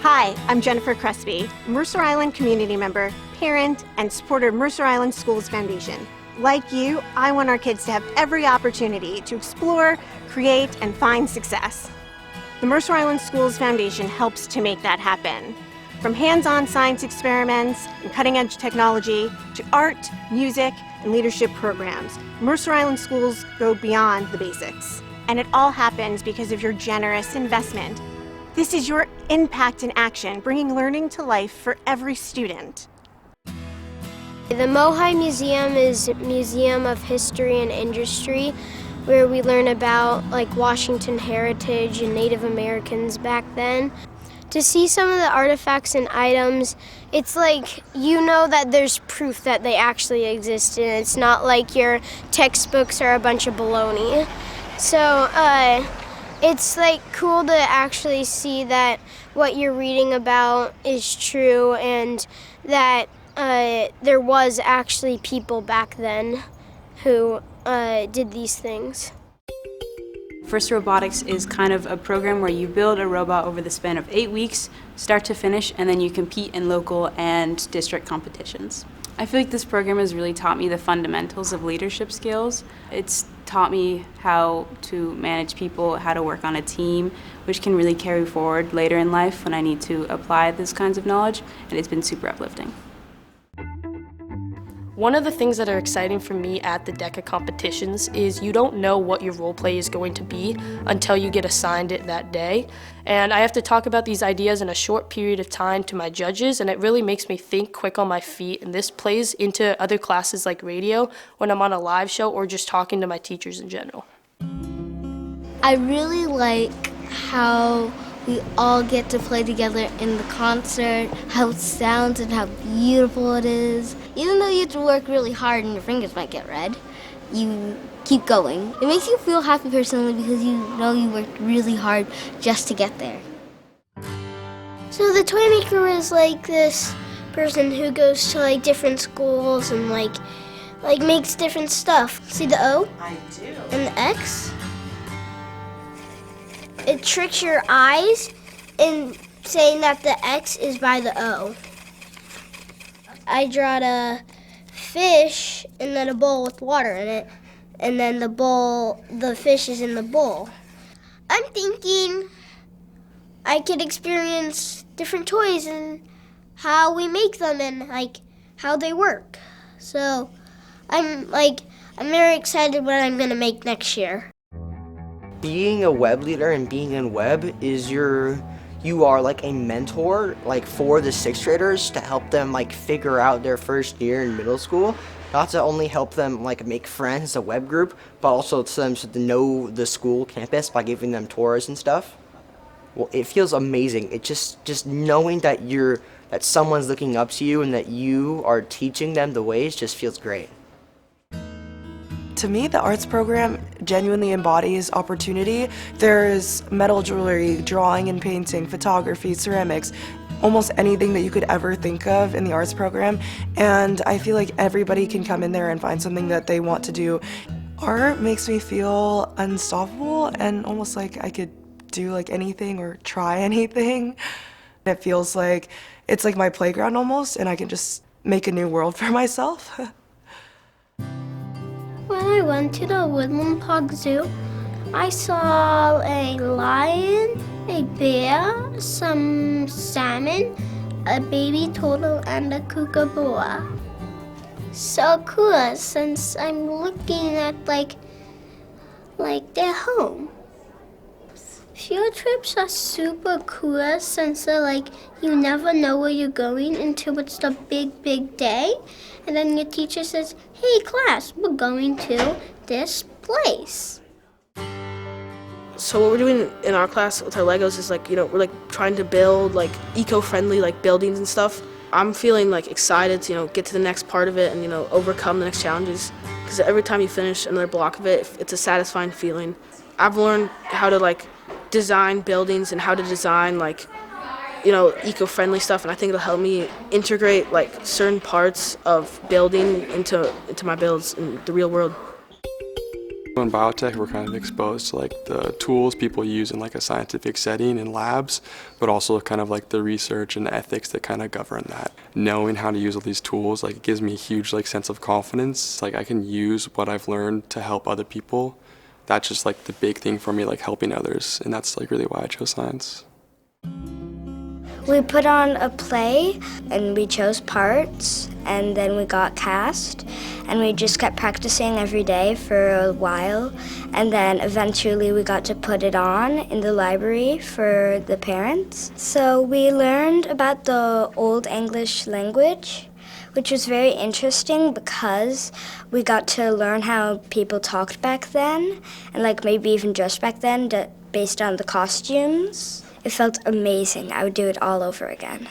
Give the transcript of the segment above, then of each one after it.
Hi, I'm Jennifer Crespi, Mercer Island community member, parent, and supporter of Mercer Island Schools Foundation. Like you, I want our kids to have every opportunity to explore, create, and find success. The Mercer Island Schools Foundation helps to make that happen. From hands-on science experiments and cutting-edge technology to art, music, and leadership programs, Mercer Island schools go beyond the basics. And it all happens because of your generous investment. This is your impact in action, bringing learning to life for every student. The Mohi Museum is a museum of history and industry where we learn about Washington heritage and Native Americans back then. To see some of the artifacts and items, it's that there's proof that they actually exist, and it's not like your textbooks are a bunch of baloney. So it's cool to actually see that what you're reading about is true and that there was actually people back then who did these things. First Robotics is kind of a program where you build a robot over the span of 8 weeks, start to finish, and then you compete in local and district competitions. I feel like this program has really taught me the fundamentals of leadership skills. It's taught me how to manage people, how to work on a team, which can really carry forward later in life when I need to apply these kinds of knowledge, and it's been super uplifting. One of the things that are exciting for me at the DECA competitions is you don't know what your role play is going to be until you get assigned it that day. And I have to talk about these ideas in a short period of time to my judges, and it really makes me think quick on my feet. And this plays into other classes like radio when I'm on a live show or just talking to my teachers in general. I really like how we all get to play together in the concert, how it sounds and how beautiful it is. Even though you have to work really hard and your fingers might get red, you keep going. It makes you feel happy personally because you know you worked really hard just to get there. So the toy maker is this person who goes to different schools and makes different stuff. See the O? I do. And the X? It tricks your eyes in saying that the X is by the O. I draw a fish and then a bowl with water in it, and then the fish is in the bowl. I'm thinking I could experience different toys and how we make them and how they work. So I'm very excited what I'm gonna make next year. Being a web leader and being in web is you are a mentor for the 6th graders to help them figure out their first year in middle school. Not to only help them make friends, a web group, but also to them to know the school campus by giving them tours and stuff. Well, it feels amazing. It just knowing that that someone's looking up to you and that you are teaching them the ways just feels great. To me, the arts program genuinely embodies opportunity. There's metal jewelry, drawing and painting, photography, ceramics, almost anything that you could ever think of in the arts program. And I feel like everybody can come in there and find something that they want to do. Art makes me feel unstoppable and almost like I could do anything or try anything. It feels like it's my playground almost, and I can just make a new world for myself. When I went to the Woodland Park Zoo, I saw a lion, a bear, some salmon, a baby turtle, and a kookaburra. So cool, since I'm looking at their home. Field trips are super cool since they're you never know where you're going until it's the big day. And then your teacher says, hey class, we're going to this place. So what we're doing in our class with our Legos is we're trying to build eco-friendly buildings and stuff. I'm feeling excited to get to the next part of it and overcome the next challenges, because every time you finish another block of it, it's a satisfying feeling. I've learned how to design buildings and how to design eco-friendly stuff, and I think it'll help me integrate certain parts of building into my builds in the real world. In biotech, we're kind of exposed to like the tools people use in like a scientific setting in labs, but also kind of like the research and ethics that kind of govern that. Knowing how to use all these tools, like it gives me a huge like sense of confidence. Like I can use what I've learned to help other people. That's just like the big thing for me, like helping others, and that's like really why I chose science. We put on a play and we chose parts and then we got cast and we just kept practicing every day for a while and then eventually we got to put it on in the library for the parents. So we learned about the Old English language, which was very interesting because we got to learn how people talked back then and like maybe even dressed back then based on the costumes. It felt amazing. I would do it all over again.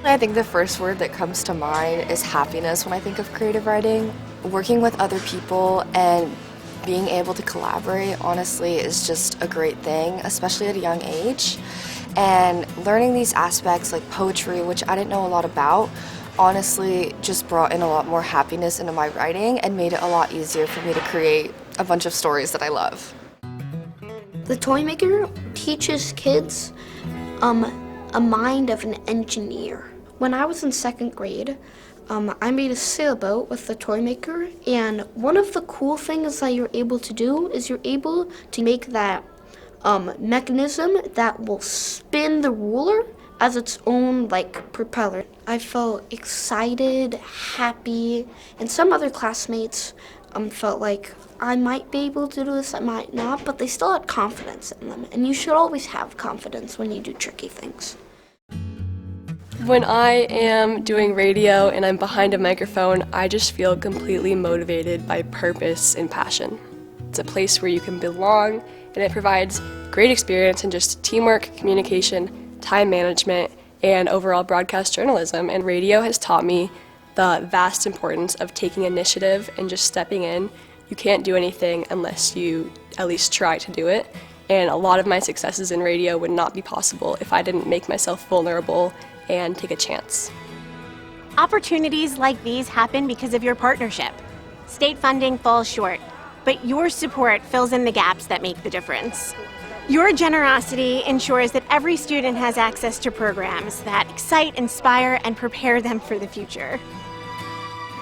I think the first word that comes to mind is happiness when I think of creative writing. Working with other people and being able to collaborate, honestly, is just a great thing, especially at a young age. And learning these aspects like poetry, which I didn't know a lot about, honestly just brought in a lot more happiness into my writing and made it a lot easier for me to create a bunch of stories that I love. The toy maker teaches kids a mind of an engineer. When I was in 2nd grade, I made a sailboat with the toy maker, and one of the cool things that you're able to do is you're able to make that mechanism that will spin the ruler as its own like propeller. I felt excited, happy, and some other classmates felt like I might be able to do this, I might not, but they still had confidence in them. And you should always have confidence when you do tricky things. When I am doing radio and I'm behind a microphone, I just feel completely motivated by purpose and passion. It's a place where you can belong, and it provides great experience in just teamwork, communication, time management, and overall broadcast journalism. And radio has taught me the vast importance of taking initiative and just stepping in. You can't do anything unless you at least try to do it. And a lot of my successes in radio would not be possible if I didn't make myself vulnerable and take a chance. Opportunities like these happen because of your partnership. State funding falls short, but your support fills in the gaps that make the difference. Your generosity ensures that every student has access to programs that excite, inspire, and prepare them for the future.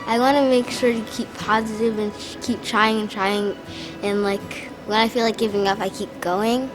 I want to make sure to keep positive and keep trying and like when I feel like giving up, I keep going.